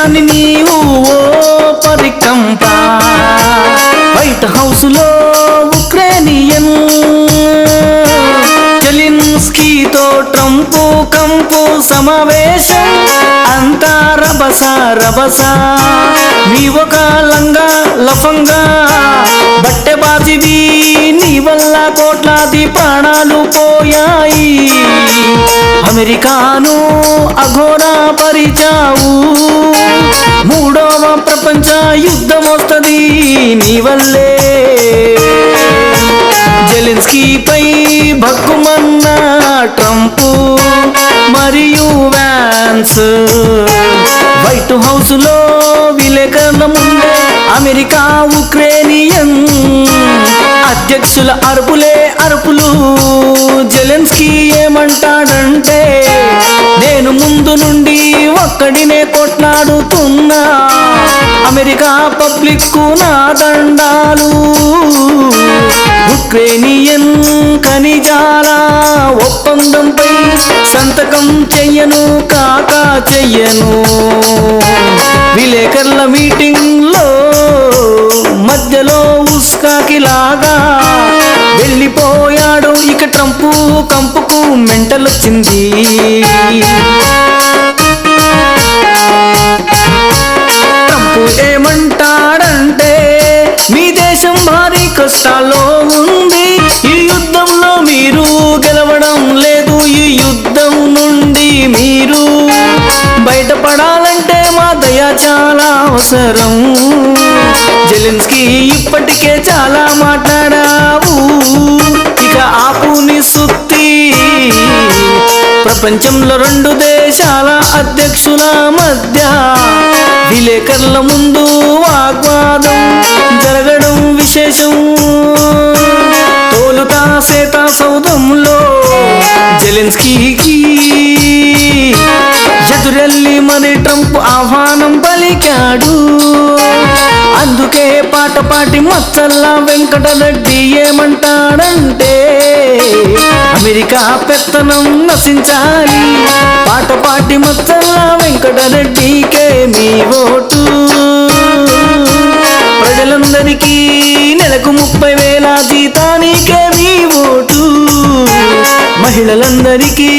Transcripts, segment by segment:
ప్రపంచాన్ని నీవు ఓ పరికంప white house లో ఉక్రేనియన్ జెలెన్స్కీతో ట్రంప్ కంపు సమావేశం అంతా రభస రభస నీవొక లంగా లఫంగా బట్టె బాజివి నీ వల్ల కోట్లాది ప్రాణాలు పోయాయి అమెరికాను అఘోరా పరిచావు మూడవ ప్రపంచ యుద్ధం వస్తది నీ వల్లే జెలెన్స్కీపై భక్కుమన్న ట్రంప్ మరియు వ్యాన్స్ వైట్ హౌస్ లో విలేకరుల ముందే అమెరికా ఉక్రేనియన్ అధ్యక్షుల అరుపులే అరుపులు జెలెన్స్కీ ఏమంటాడంటే నేను ముందు నుండి ఒక్కడినే కొట్లాడుతున్నా అమెరికా పబ్లిక్ కు నా దండాలు ఉక్రేనియన్ ఖనిజాల ఒప్పందంపై సంతకం చెయ్యను కాక చెయ్యను విలేకరుల మీటింగ్ లో మధ్యలో ఉస్కాకిలాగా వెళ్ళిపోయాడు ఇక ట్రంప్ కంపుకు మెంటలొచ్చింది ట్రంప్ ఏమంటాడంటే మీ దేశం భారీ కష్టాల్లో ఉంది ఈ యుద్ధంలో మీరు గెలవడం లేదు ఈ యుద్ధం నుండి మీరు బయటపడాలంటే మా దయ చాలా అవసరం జెలెన్స్కీ ఇప్పటికే చాలా మాట్లాడావు ఇక ఆపు నీ సుత్తి ప్రపంచంలో రెండు దేశాల అధ్యక్షుల మధ్య విలేకరుల ముందు వాగ్వాదం జరగడం విశేషం తోలుతా సేతా సౌధంలో జెలెన్స్కీకి ఎదురెళ్ళి మరి ట్రంప్ ఆహ్వానం పలికాడు అందుకే పాట పాటి మచ్చల్లా వెంకటరెడ్డి ఏమంటాడంటే అమెరికా పెత్తనం నశించాలి పాట పాటి మచ్చల్లా వెంకటరెడ్డికే మీ ఓటు ప్రజలందరికీ నెలకు 30,000 జీతానికే మీ ఓటు మహిళలందరికీ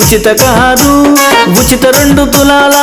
ఉచిత కారు ఉచిత 2 తులాల